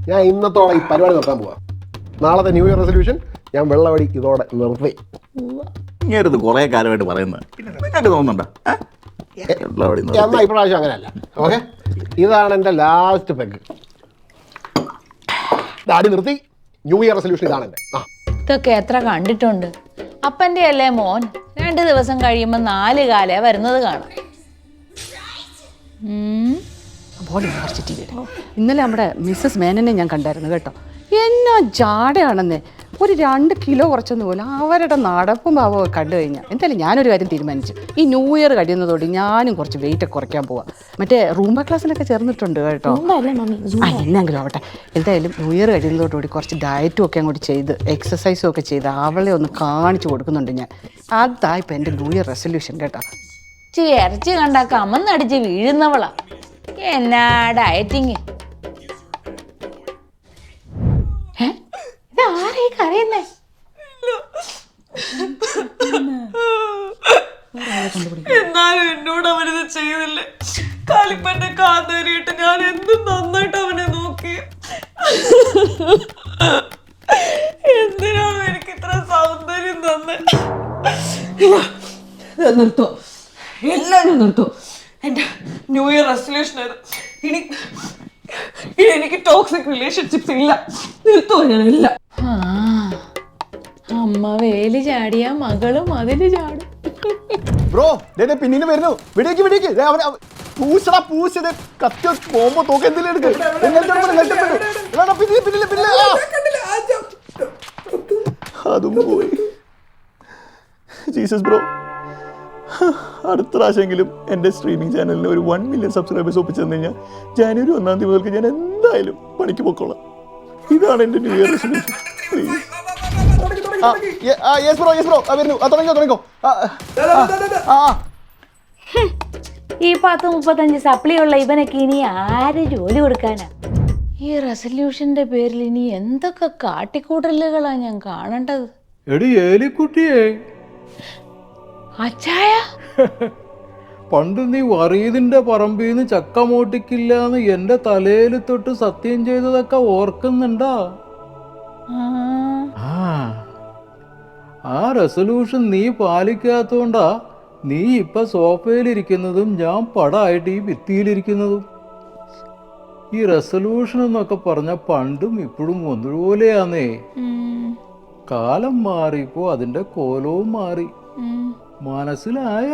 ഞാൻ ഇന്നത്തോടെ ഈ പരിപാടി നിർത്താൻ പോവാം. നാളത്തെ ന്യൂ ഇയർ റെസൊല്യൂഷൻ ഞാൻ വെള്ളമടി ഇതോടെ നിർത്തി. ഇങ്ങനത് കുറേ കാലമായിട്ട് പറയുന്നത് നിങ്ങൾക്ക് തോന്നുന്നുണ്ടോ? എന്നാൽ ഇപ്രാവശ്യം അങ്ങനെയല്ല. ഓക്കെ, ഇതാണ് എൻ്റെ ലാസ്റ്റ് പെഗ്. ഡാഡി നിർത്തി. ന്യൂ ഇയർ റെസൊല്യൂഷൻ ഇതാണ് എൻ്റെ. ഇതൊക്കെ എത്ര കണ്ടിട്ടുണ്ട്. അപ്പൻ്റെ അല്ലേ മോൻ 2 ദിവസം കഴിയുമ്പോൾ 4 കാലേ വരുന്നത് കാണാം. ഇന്നലെ നമ്മുടെ മിസ്സസ് മേനനെ ഞാൻ കണ്ടായിരുന്നു കേട്ടോ. എന്നാ ജാടയാണെന്നേ. ഒരു 2 കിലോ കുറച്ചൊന്നും പോലും അവരുടെ നടപ്പും ഭാവമൊക്കെ കണ്ടു കഴിഞ്ഞാൽ എന്തായാലും ഞാനൊരു കാര്യം തീരുമാനിച്ചു. ഈ ന്യൂ ഇയർ കഴിയുന്നതോടെ ഞാനും കുറച്ച് വെയിറ്റ് കുറയ്ക്കാൻ പോവാം. മറ്റേ റൂംബ ക്ലാസ്സിലൊക്കെ ചേർന്നിട്ടുണ്ട് കേട്ടോ. എന്നെങ്കിലും ആവട്ടെ. എന്തായാലും ന്യൂ ഇയർ കഴിയുന്നതോടുകൂടി കുറച്ച് ഡയറ്റും ഒക്കെ അങ്ങോട്ട് ചെയ്ത് എക്സസൈസും ഒക്കെ ചെയ്ത് അവളെ ഒന്ന് കാണിച്ചു കൊടുക്കുന്നുണ്ട് ഞാൻ. അതാ ഇപ്പം എൻ്റെ ന്യൂ ഇയർ റെസൊല്യൂഷൻ കേട്ടോ. ഇറച്ചി കണ്ടാ കമന്നടിച്ച് വീഴുന്നവളാ. എന്നാ ഡയറ്റിങ്. ഇതാരേ കരയുന്നേ? എന്നാലും എന്നോട് അവനിത് ചെയ്തില്ലേ. കാലിപ്പന്റെ കാതേറിയിട്ട് ഞാൻ എന്ത് നന്നായിട്ട് അവനെ നോക്കി. എന്തിനാണ് എനിക്ക് ഇത്ര സൗന്ദര്യം തന്നെ? നിർത്തോ, എല്ലാരും നിർത്തോ. എന്റെ ന്യൂ ഇയർ റെസൊല്യൂഷൻ ഇനി എനിക്ക് ടോക്സിക് റിലേഷൻഷിപ്സ് ഇല്ല. നിർത്തോ ഞാൻ എല്ലാം. അമ്മ വേലി ചാടിയ മകളും അതില് ചാടും. ബ്രോ പിന്നീട് വരുന്നു. വിടേക്ക് പൂശ കത്തി പോകുമ്പോ തോക്ക് എന്തെങ്കിലും അതും പോയി. ജീസസ് ബ്രോ, അടുത്ത പ്രാവശ്യമെങ്കിലും എൻ്റെ സ്ട്രീമിംഗ് ചാനലിന് ഒരു 1 മില്യൺ സബ്സ്ക്രൈബേഴ്സ് ഒപ്പിച്ചു തന്നു കഴിഞ്ഞാൽ ജനുവരി 1-ാം തീയതി മുതൽക്ക് ഞാൻ എന്തായാലും പണിക്ക് പൊക്കോളാം. ഇതാണ് എൻ്റെ new year resolution. Please. Yes bro വരുന്നു. തുടങ്ങിക്കോ. ഈ 10-35 സപ്ലി ഉള്ള ഇവനൊക്കെ ഇനി ആര് ജോലി കൊടുക്കാനാ? ഈ റെസൊല്യൂഷന്റെ പേരിൽ ഇനി എന്തൊക്കെ കാട്ടിക്കൂട്ടലുകളാ ഞാൻ കാണേണ്ടത്. എടി ഏലിക്കുട്ടിയെ, അച്ചായ പണ്ട് നീ വറീദിന്റെ പറമ്പിന്ന് ചക്ക മോട്ടിക്കില്ലാന്ന് എന്റെ തലയിൽ തൊട്ട് സത്യം ചെയ്തതൊക്കെ ഓർക്കുന്നുണ്ടാ? ആ റെസൊല്യൂഷൻ നീ പാലിക്കാത്തോണ്ടാ നീ ഇപ്പൊ സോഫയിലിരിക്കുന്നതും ഞാൻ പടായിട്ട് ഈ ഭിത്തിയിലിരിക്കുന്നതും. ഈ റെസൊല്യൂഷൻ എന്നൊക്കെ പറഞ്ഞ പണ്ടും ഇപ്പോഴും ഒന്നുപോലെയാന്നേ. കാലം മാറിയപ്പോ അതിന്റെ കോലവും മാറി. മനസ്സിലായ?